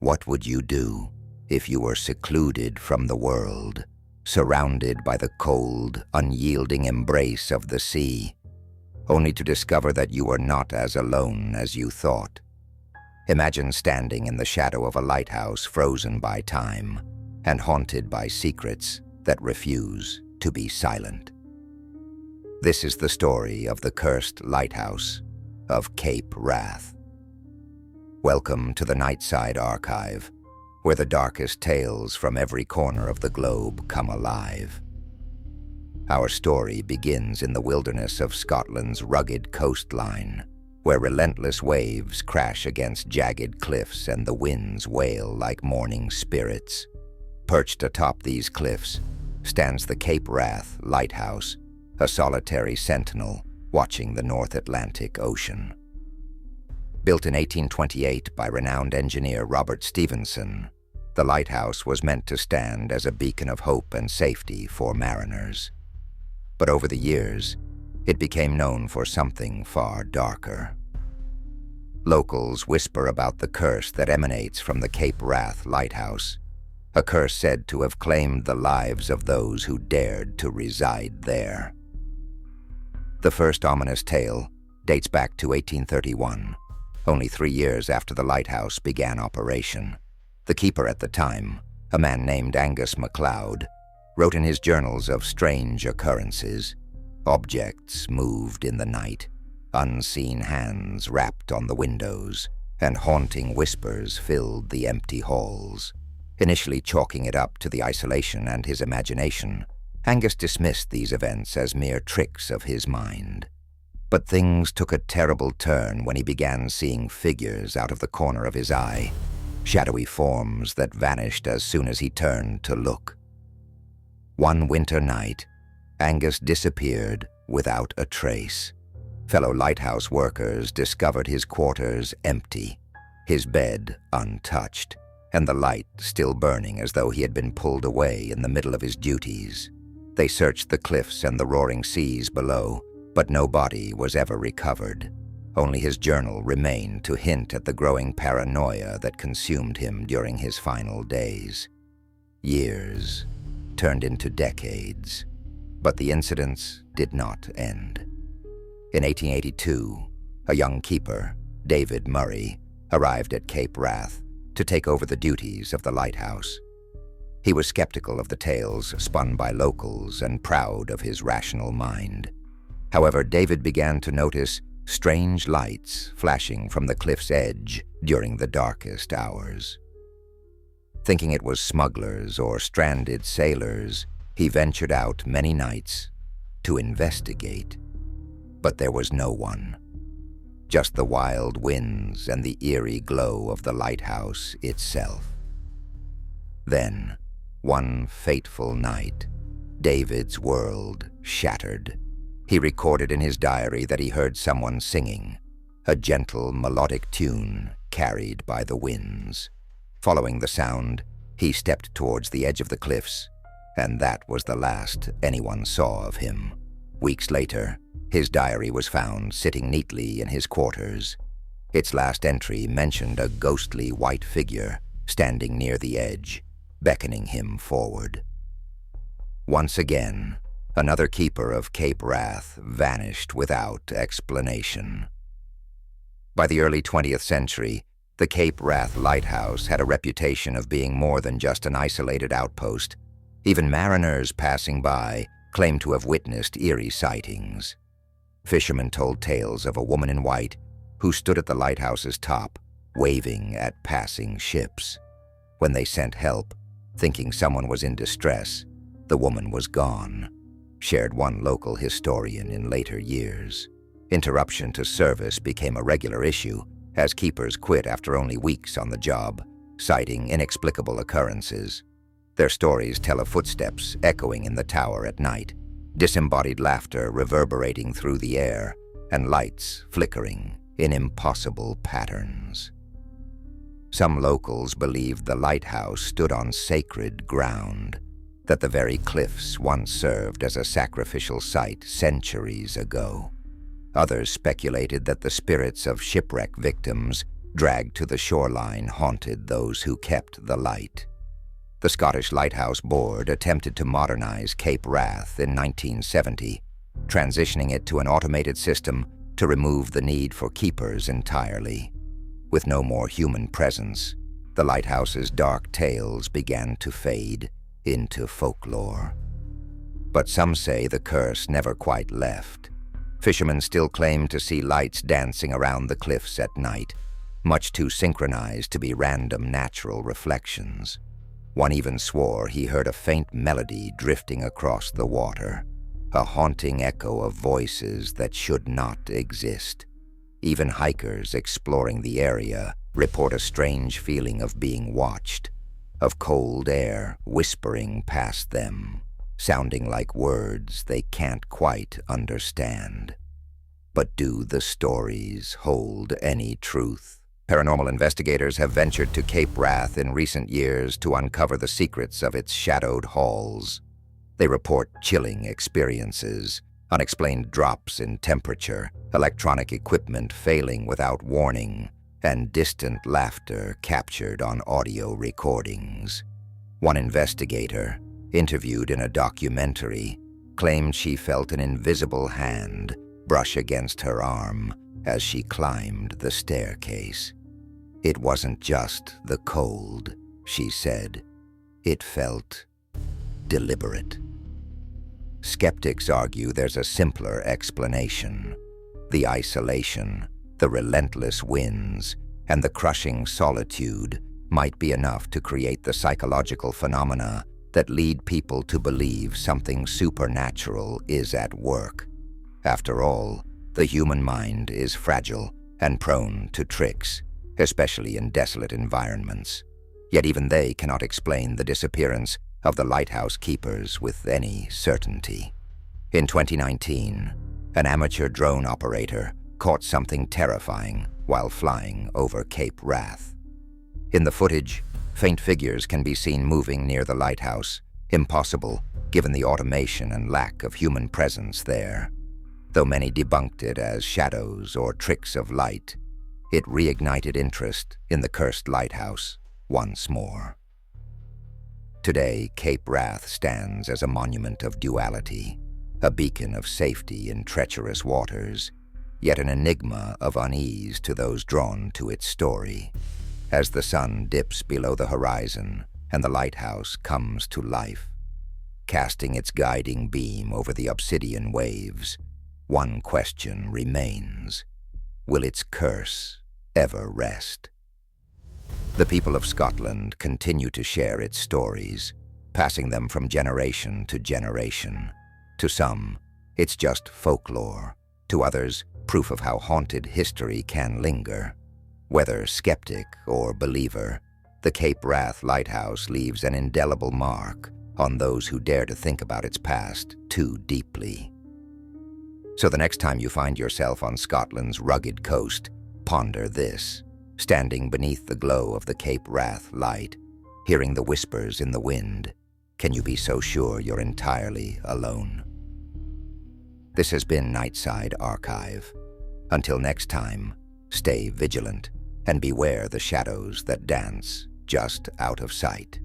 What would you do if you were secluded from the world, surrounded by the cold, unyielding embrace of the sea, only to discover that you were not as alone as you thought? Imagine standing in the shadow of a lighthouse frozen by time and haunted by secrets that refuse to be silent. This is the story of the cursed lighthouse of Cape Wrath. Welcome to the Nightside Archive, where the darkest tales from every corner of the globe come alive. Our story begins in the wilderness of Scotland's rugged coastline, where relentless waves crash against jagged cliffs and the winds wail like mourning spirits. Perched atop these cliffs stands the Cape Wrath Lighthouse, a solitary sentinel watching the North Atlantic Ocean. Built in 1828 by renowned engineer Robert Stevenson, the lighthouse was meant to stand as a beacon of hope and safety for mariners. But over the years, it became known for something far darker. Locals whisper about the curse that emanates from the Cape Wrath Lighthouse, a curse said to have claimed the lives of those who dared to reside there. The first ominous tale dates back to 1831, only 3 years after the lighthouse began operation. The keeper at the time, a man named Angus MacLeod, wrote in his journals of strange occurrences. Objects moved in the night, unseen hands rapped on the windows, and haunting whispers filled the empty halls. Initially chalking it up to the isolation and his imagination, Angus dismissed these events as mere tricks of his mind. But things took a terrible turn when he began seeing figures out of the corner of his eye, shadowy forms that vanished as soon as he turned to look. One winter night, Angus disappeared without a trace. Fellow lighthouse workers discovered his quarters empty, his bed untouched, and the light still burning as though he had been pulled away in the middle of his duties. They searched the cliffs and the roaring seas below, but no body was ever recovered. Only his journal remained to hint at the growing paranoia that consumed him during his final days. Years turned into decades, but the incidents did not end. In 1882, a young keeper, David Murray, arrived at Cape Wrath to take over the duties of the lighthouse. He was skeptical of the tales spun by locals and proud of his rational mind. However, David began to notice strange lights flashing from the cliff's edge during the darkest hours. Thinking it was smugglers or stranded sailors, he ventured out many nights to investigate. But there was no one. Just the wild winds and the eerie glow of the lighthouse itself. Then, one fateful night, David's world shattered. He recorded in his diary that he heard someone singing, a gentle melodic tune carried by the winds. Following the sound, he stepped towards the edge of the cliffs, and that was the last anyone saw of him. Weeks later, his diary was found sitting neatly in his quarters. Its last entry mentioned a ghostly white figure standing near the edge, beckoning him forward. Once again, another keeper of Cape Wrath vanished without explanation. By the early 20th century, the Cape Wrath Lighthouse had a reputation of being more than just an isolated outpost. Even mariners passing by claimed to have witnessed eerie sightings. Fishermen told tales of a woman in white who stood at the lighthouse's top, waving at passing ships. When they sent help, thinking someone was in distress, the woman was gone, shared one local historian in later years. Interruption to service became a regular issue as keepers quit after only weeks on the job, citing inexplicable occurrences. Their stories tell of footsteps echoing in the tower at night, disembodied laughter reverberating through the air, and lights flickering in impossible patterns. Some locals believed the lighthouse stood on sacred ground, that the very cliffs once served as a sacrificial site centuries ago. Others speculated that the spirits of shipwreck victims dragged to the shoreline, haunted those who kept the light. The Scottish Lighthouse Board attempted to modernize Cape Wrath in 1970, transitioning it to an automated system to remove the need for keepers entirely. With no more human presence, the lighthouse's dark tales began to fade into folklore. But some say the curse never quite left. Fishermen still claim to see lights dancing around the cliffs at night, much too synchronized to be random natural reflections. One even swore he heard a faint melody drifting across the water, a haunting echo of voices that should not exist. Even hikers exploring the area report a strange feeling of being watched, of cold air whispering past them, sounding like words they can't quite understand. But do the stories hold any truth? Paranormal investigators have ventured to Cape Wrath in recent years to uncover the secrets of its shadowed halls. They report chilling experiences, unexplained drops in temperature, electronic equipment failing without warning, and distant laughter captured on audio recordings. One investigator, interviewed in a documentary, claimed she felt an invisible hand brush against her arm as she climbed the staircase. It wasn't just the cold, she said. It felt deliberate. Skeptics argue there's a simpler explanation. The isolation, the relentless winds, and the crushing solitude might be enough to create the psychological phenomena that lead people to believe something supernatural is at work. After all, the human mind is fragile and prone to tricks, especially in desolate environments. Yet even they cannot explain the disappearance of the lighthouse keepers with any certainty. In 2019, an amateur drone operator caught something terrifying while flying over Cape Wrath. In the footage, faint figures can be seen moving near the lighthouse, impossible given the automation and lack of human presence there. Though many debunked it as shadows or tricks of light, it reignited interest in the cursed lighthouse once more. Today, Cape Wrath stands as a monument of duality, a beacon of safety in treacherous waters, yet an enigma of unease to those drawn to its story. As the sun dips below the horizon and the lighthouse comes to life, casting its guiding beam over the obsidian waves, one question remains: will its curse ever rest? The people of Scotland continue to share its stories, passing them from generation to generation. To some, it's just folklore. To others, proof of how haunted history can linger. Whether skeptic or believer, the Cape Wrath Lighthouse leaves an indelible mark on those who dare to think about its past too deeply. So the next time you find yourself on Scotland's rugged coast, ponder this. Standing beneath the glow of the Cape Wrath light, hearing the whispers in the wind, can you be so sure you're entirely alone? This has been Nightside Archive. Until next time, stay vigilant and beware the shadows that dance just out of sight.